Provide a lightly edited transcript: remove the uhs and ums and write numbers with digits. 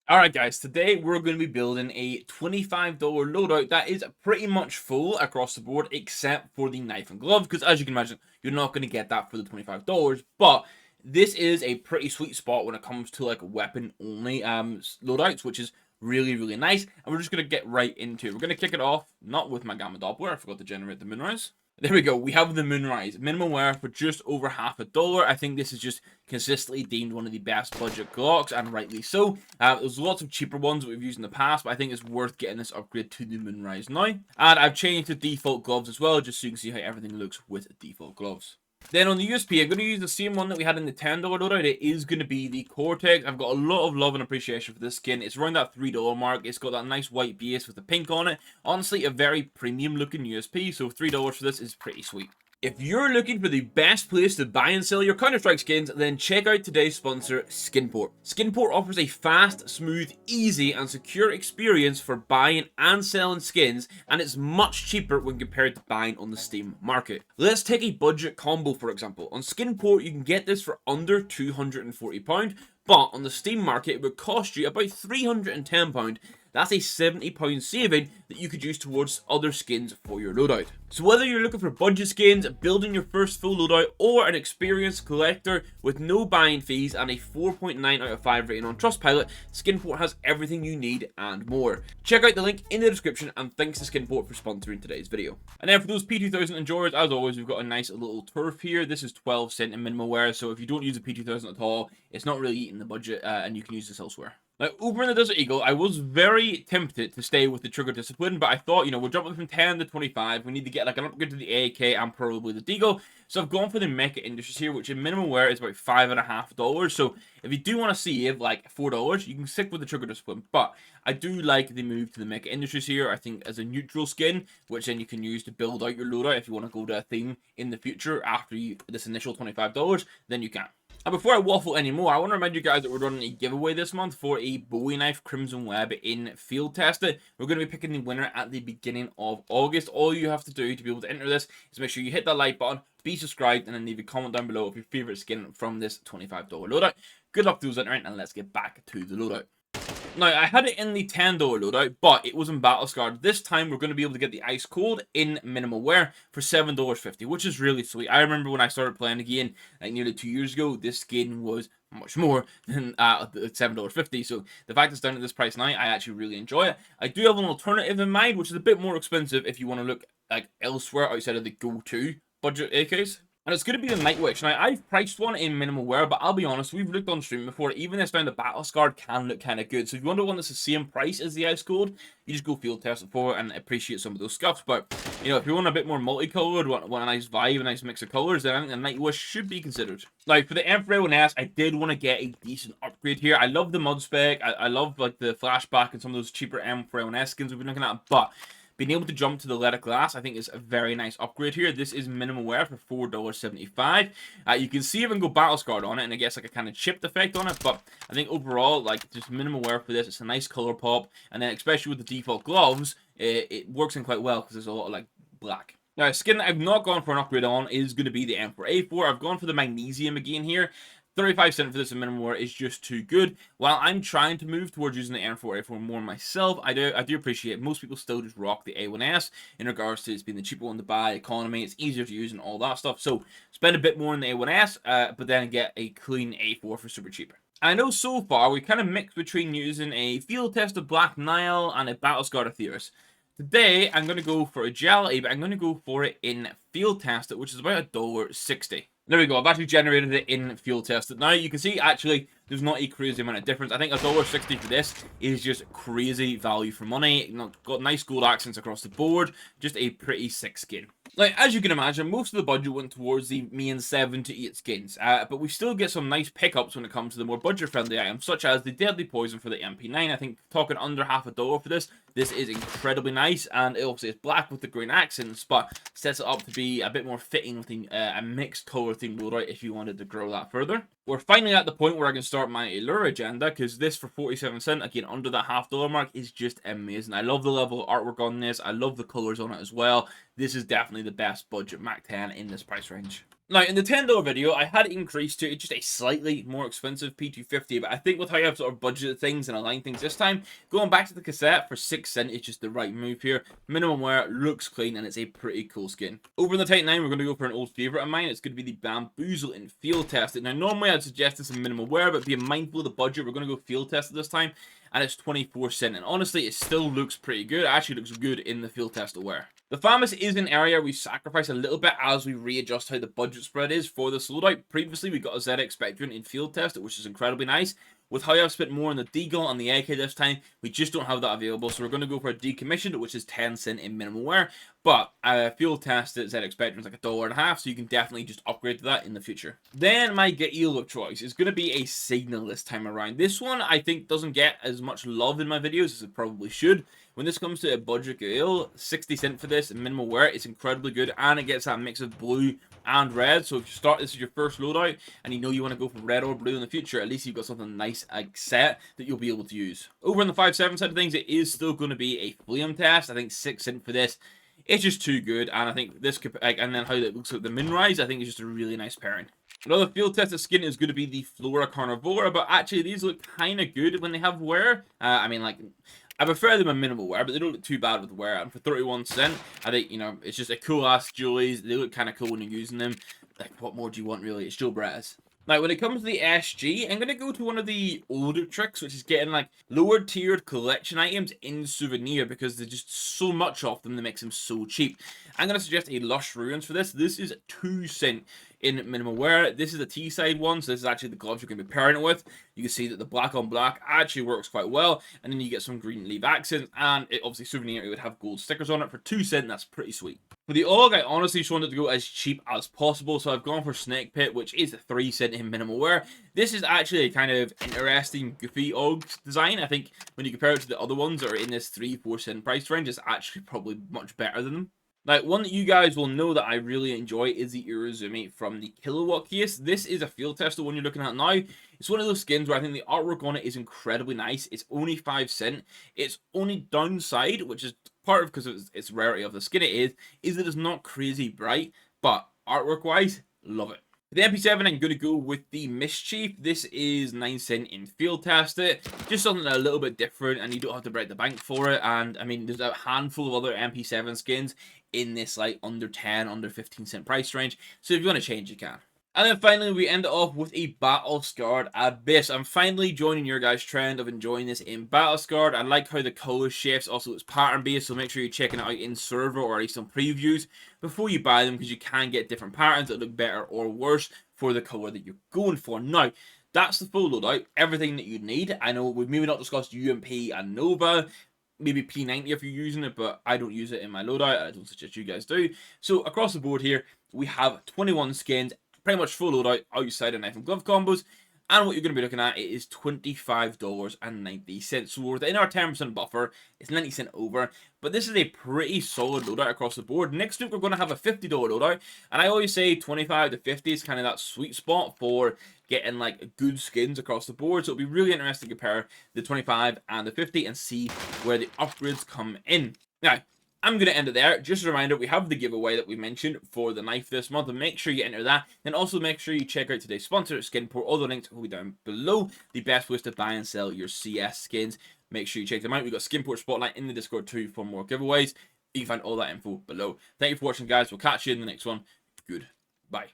Alright guys, today we're going to be building a $25 loadout that is pretty much full across the board except for the knife and glove, because as you can imagine, you're not going to get that for the $25, but this is a pretty sweet spot when it comes to like weapon only loadouts, which is really nice, and we're just going to get right into it. We're going to kick it off, not with my Gamma Doppler, I forgot to generate the Moonrise. There we go, we have the Moonrise, minimum wear for just over $50. I think this is just consistently deemed one of the best budget Glocks, and rightly so. There's lots of cheaper ones that we've used in the past, but I think it's worth getting this upgrade to the Moonrise now. And I've changed the default gloves as well, just so you can see how everything looks with default gloves. Then on the USP, I'm going to use the same one that we had in the $10 loadout. It is going to be the Cortex. I've got a lot of love and appreciation for this skin. It's around that $3 mark. It's got that nice white base with the pink on it. Honestly, a very premium looking USP, so $3 for this is pretty sweet. If you're looking for the best place to buy and sell your Counter-Strike skins, then check out today's sponsor, Skinport. Skinport offers a fast, smooth, easy, and secure experience for buying and selling skins, and it's much cheaper when compared to buying on the Steam market. Let's take a budget combo, for example. On Skinport, you can get this for under £240, but on the Steam market, it would cost you about £310. That's a £70 saving that you could use towards other skins for your loadout. So whether you're looking for budget skins, building your first full loadout, or an experienced collector with no buying fees and a 4.9 out of 5 rating on Trustpilot, Skinport has everything you need and more. Check out the link in the description, and thanks to Skinport for sponsoring today's video. And then for those P2000 enjoyers, as always, we've got a nice little turf here. This is 12 cent in minimum wear, so if you don't use a P2000 at all, it's not really eating the budget, and you can use this elsewhere. Now, over in the Desert Eagle, I was very tempted to stay with the trigger discipline, but I thought, you know, we're jumping from 10 to 25. We need to get like an upgrade to the AK and probably the Deagle. So I've gone for the Mecha Industries here, which in minimum wear is about $5.50. So if you do want to save like $4, you can stick with the trigger discipline. But I do like the move to the Mecha Industries here, I think, as a neutral skin, which then you can use to build out your loadout if you want to go to a theme in the future after this initial $25, then you can. And before I waffle anymore, I want to remind you guys that we're running a giveaway this month for a Bowie knife Crimson Web in Field Tested. We're going to be picking the winner at the beginning of August. All you have to do to be able to enter this is make sure you hit that like button, be subscribed, and then leave a comment down below of your favorite skin from this $25 loadout. Good luck to those entering, and let's get back to the loadout. Now, I had it in the $10 loadout, but it was in Battle Scarred. This time, we're going to be able to get the Ice Cold in minimal wear for $7.50, which is really sweet. I remember when I started playing again, like nearly 2 years ago, this skin was much more than $7.50. So the fact it's down at this price now, I actually really enjoy it. I do have an alternative in mind, which is a bit more expensive if you want to look like elsewhere outside of the go-to budget AKs. And it's going to be the Night Witch. Now, I've priced one in minimal wear, but I'll be honest, we've looked on stream before. Even this down the Battle Scarred can look kind of good. So if you want one that's the same price as the Ice Cold, you just go field test it for it and appreciate some of those scuffs. But, you know, if you want a bit more multicolored, want a nice vibe, a nice mix of colors, then I think the Night Wish should be considered. Now, for the Emperor A1S, I did want to get a decent upgrade here. I love the mod spec. I love, like, the flashback and some of those cheaper Emperor A1S skins we've been looking at, but being able to jump to the letter glass, I think, is a very nice upgrade here. This is minimum wear for $4.75. You can see even go Battle Scarred on it, and I guess like a kind of chipped effect on it, but I think overall, like, just minimum wear for this, it's a nice color pop, and then especially with the default gloves, it works in quite well because there's a lot of, like, black. Now, a skin that I've not gone for an upgrade on is going to be the Emperor A4. I've gone for the Magnesium again here. 35 cents for this in minimum wear is just too good. While I'm trying to move towards using the M4 A4 more myself, I do appreciate most people still just rock the A1S in regards to it's being the cheaper one to buy, economy, it's easier to use and all that stuff. So spend a bit more on the A1S, but then get a clean A4 for super cheap. I know so far we kind of mixed between using a field tested Black Nile and a Battle Scarred Atheris. Today, I'm going to go for Agility, but I'm going to go for it in Field Tested, which is about $1.60. There we go, I've actually generated it in Field Tested. Now, you can see, actually, there's not a crazy amount of difference. I think $1.60 for this is just crazy value for money. You know, got nice gold accents across the board. Just a pretty sick skin. Like, as you can imagine, most of the budget went towards the main 7 to 8 skins, but we still get some nice pickups when it comes to the more budget-friendly items, such as the Deadly Poison for the MP9. I think talking under $50 for this is incredibly nice, and it obviously is black with the green accents, but sets it up to be a bit more fitting with a mixed color themed loadout if you wanted to grow that further. We're finally at the point where I can start my Allure agenda, because this for 47 cents, again, under that $50 mark, is just amazing. I love the level of artwork on this. I love the colors on it as well. This is definitely the best budget Mac 10 in this price range. Now, in the $10 video, I had increased to just a slightly more expensive P250, but I think with how I've sort of budgeted things and aligned things this time, going back to the cassette for 6 cents is just the right move here. Minimum wear, looks clean, and it's a pretty cool skin. Over in the Titan 9, we're going to go for an old favourite of mine. It's going to be the Bamboozle in Field Tested. Now, normally I'd suggest this in minimal wear, but being mindful of the budget, we're going to go Field Tested this time, and it's 24 cents. And honestly, it still looks pretty good. It actually looks good in the Field Tested wear. The Famas is an area we sacrifice a little bit as we readjust how the budget spread is for this loadout. Previously, we got a ZX Spectrum in Field Test, which is incredibly nice. With how I've spent more on the Deagle and the AK this time, we just don't have that available. So we're going to go for a decommissioned, which is 10 cents in minimal wear. But Field Test at ZX Spectrum is like $1.50, so you can definitely just upgrade to that in the future. Then my get eel of choice is going to be a Signal this time around. This one I think doesn't get as much love in my videos as it probably should. When this comes to a budget eel, 60 cents for this in minimal wear, it's incredibly good, and it gets that mix of blue and red. So if you start this as your first loadout and you know you want to go for red or blue in the future, at least you've got something nice like set that you'll be able to use. Over on the 5.7 side of things, it is still going to be a flame test. I think 6 cents for this. It's just too good, and I think this could, and then how it looks like the Moonrise, I think is just a really nice pairing. Another field tested skin is going to be the Flora Carnivora, but actually these look kind of good when they have wear. I mean, like, I prefer them in minimal wear, but they don't look too bad with wear. And for 31 cents, I think, you know, it's just a cool ass jewelries. They look kind of cool when you're using them. Like, what more do you want, really? It's Joe Brez. Now, when it comes to the SG, I'm going to go to one of the older tricks, which is getting, like, lower tiered collection items in Souvenir, because there's just so much of them that makes them so cheap. I'm going to suggest a Lush Ruins for this. This is 2 cents in minimal wear. This is the T-side one, so this is actually the gloves you're going to be pairing it with. You can see that the black on black actually works quite well, and then you get some green leaf accents, and it obviously Souvenir, it would have gold stickers on it for 2 cents. That's pretty sweet. For the AUG, I honestly just wanted to go as cheap as possible, so I've gone for Snake Pit, which is 3 cents in minimal wear. This is actually a kind of interesting, goofy AUG design. I think when you compare it to the other ones that are in this 3-4 cent price range, it's actually probably much better than them. Now, one that you guys will know that I really enjoy is the Uruzumi from the Kilowatt case. This is a field tester one you're looking at now. It's one of those skins where I think the artwork on it is incredibly nice. It's only 5 cents. Its only downside, which is part of because of its rarity of the skin it is that it's not crazy bright, but artwork-wise, love it. For the MP7, I'm going to go with the Mischief. This is 9 cents in field test it. Just something a little bit different, and you don't have to break the bank for it. And I mean, there's a handful of other MP7 skins in this like under 10, under 15 cent price range. So if you want to change, you can. And then finally, we end it off with a Battle Scarred Abyss. I'm finally joining your guys' trend of enjoying this in Battle Scarred. I like how the color shifts. Also, it's pattern-based, so make sure you're checking it out in server or at least some previews before you buy them, because you can get different patterns that look better or worse for the color that you're going for. Now, that's the full loadout, everything that you need. I know we've maybe not discussed UMP and Nova, maybe P90 if you're using it, but I don't use it in my loadout. I don't suggest you guys do. So across the board here, we have 21 skins, pretty much full loadout outside of knife and glove combos, and what you're going to be looking at is $25.90. So we're within our 10% buffer. It's 90 cents over, but this is a pretty solid loadout across the board. Next week we're going to have a $50 loadout, and I always say 25 to 50 is kind of that sweet spot for getting like good skins across the board. So it'll be really interesting to compare the 25 and the 50 and see where the upgrades come in. Now, I'm going to end it there. Just a reminder, we have the giveaway that we mentioned for the knife this month, and make sure you enter that. And also make sure you check out today's sponsor, Skinport. All the links will be down below. The best ways to buy and sell your CS skins. Make sure you check them out. We've got Skinport Spotlight in the Discord too for more giveaways. You can find all that info below. Thank you for watching, guys. We'll catch you in the next one. Goodbye.